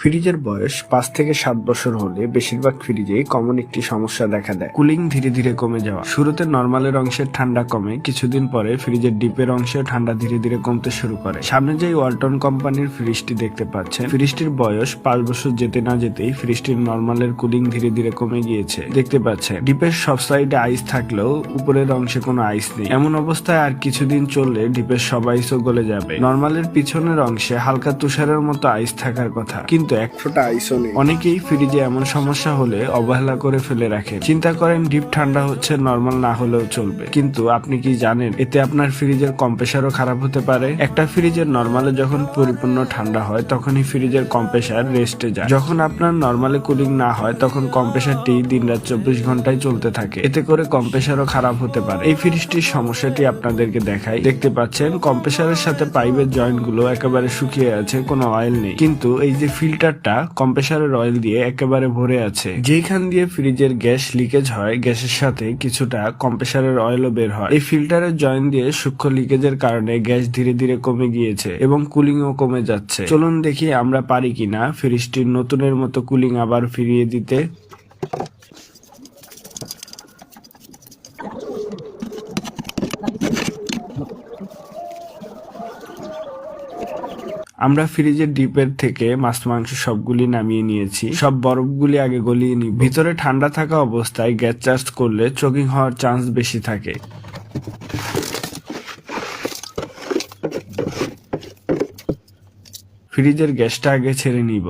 ফ্রিজের বয়স 5 থেকে 7 বছর হলে বেশিরভাগ ফ্রিজেই কমন একটি সমস্যা দেখা দেয়, কুলিং ধীরে ধীরে কমে যাওয়া। শুরুতে নরমালের অংশের ঠান্ডা কমে, কিছুদিন পরে ফ্রিজের ডিপের অংশে ঠান্ডা ধীরে ধীরে কমতে শুরু করে। সামনে যে ওয়ালটন কোম্পানির ফ্রিজটি দেখতে পাচ্ছেন, ফ্রিজটির বয়স 5 বছর যেতে না যেতেই ফ্রিজটির নরমালের কুলিং ধীরে ধীরে কমে গিয়েছে। দেখতে পাচ্ছেন ডিপের সব সাইডে আইস থাকলেও উপরের অংশে কোনো আইস নেই। এমন অবস্থায় আর কিছুদিন চললে ডিপের সব আইসও গলে যাবে। নরমালের পিছনের অংশে হালকা তুষারের মতো আইস থাকার কথা, কিন্তু এক ফোঁটা আইসও নেই। অনেকেই ফ্রিজে এমন সমস্যা হলে অবহেলা করে ফেলে রাখেন, চিন্তা করেন ডিপ ঠান্ডা হচ্ছে, নরমাল না হলেও চলবে। কিন্তু আপনি কি জানেন এতে আপনার ফ্রিজের কম্প্রেসারও খারাপ হতে পারে। একটা ফ্রিজের নরমালে যখন পরিপূর্ণ ঠান্ডা হয় তখনই ফ্রিজের কম্প্রেসার রেস্টে যায়। যখন আপনার নরমালে কুলিং না হয় তখন কম্প্রেসারটি দিনরাত 24 ঘন্টায় চলতে থাকে, এতে করে কম্প্রেসারও খারাপ হতে পারে। এই ফ্রিজটির সমস্যাটি আপনাদেরকে দেখাই। দেখতে পাচ্ছেন কম্প্রেসারের সাথে পাইপের জয়েন্ট গুলো একেবারে শুকিয়ে আছে, কোনো অয়েল নেই। কিন্তু এই যে ফিল্টারটা কম্প্রেসারের অয়েল দিয়ে একেবারে ভরে আছে। যেখান দিয়ে ফ্রিজের গ্যাস লিকেজ হয়, গ্যাসের সাথে কিছুটা কম্প্রেসারের অয়েলও বের হয়। এই ফিল্টারের জয়েন্ট দিয়ে সূক্ষ্ম লিকেজের কারণে গ্যাস ধীরে ধীরে কমে গিয়েছে এবং কুলিংও কমে যাচ্ছে। চলুন দেখি আমরা পারি কিনা ফ্রিজটির নতুনের মতো কুলিং আবার ফিরিয়ে দিতে। আমরা ফ্রিজের ডিপের থেকে মাছ মাংস সবগুলি নামিয়ে নিয়েছি। সব বরফগুলি আগে গলিয়ে নিই। ভিতরে ঠান্ডা থাকা অবস্থায় গ্যাস চার্জ করলে চোকিং হওয়ার চান্স বেশি থাকে। ফ্রিজের গ্যাসটা আগে ছেড়ে নিব।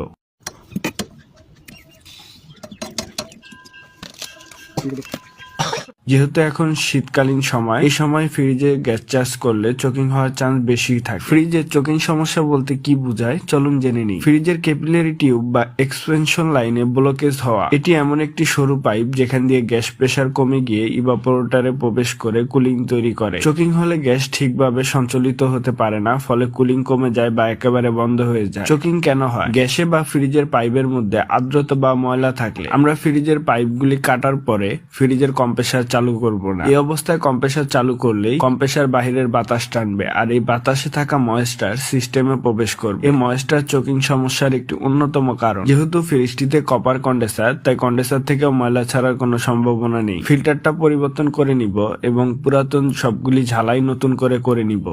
যেহেতু এখন শীতকালীন সময়, এই সময় ফ্রিজে গ্যাস চার্জ করলে চোকিং হওয়ার চান্স বেশি থাকে। ফ্রিজের চোকিং সমস্যা বলতে কি বোঝায় চলুন জেনে নিই। ফ্রিজের ক্যাপিলারি টিউব বা এক্সপেনশন লাইনে ব্লকেজ হওয়া। এটি এমন একটি সরু পাইপ যেখান দিয়ে গ্যাস প্রেসার কমে গিয়ে ইভাপোরেটরে প্রবেশ করে কুলিং তৈরি করে। চোকিং হলে গ্যাস ঠিকভাবে সঞ্চালিত হতে পারে না, ফলে কুলিং কমে যায় বা একেবারে বন্ধ হয়ে যায়। চোকিং কেন হয়? গ্যাসে বা ফ্রিজের পাইপের মধ্যে আর্দ্রতা বা ময়লা থাকলে আমরা ফ্রিজের পাইপগুলি কাটার পরে ফ্রিজের কম্প্রেসার চালু করব না। এই অবস্থায় কম্প্রেসার চালু করলেই কম্প্রেসার বাহিরের বাতাস টানবে আর এই বাতাসে থাকা ময়েস্টার সিস্টেমে প্রবেশ করবে। এই ময়েস্টার চোকিং সমস্যার একটি অন্যতম কারণ। যেহেতু ফ্রিজটিতে কপার কন্ডেন্সার, তাই কন্ডেন্সার থেকেও ময়লা ছাড়ার কোনো সম্ভাবনা নেই। ফিল্টারটা পরিবর্তন করে নিব এবং পুরাতন সবগুলি ঝালাই নতুন করে নিব।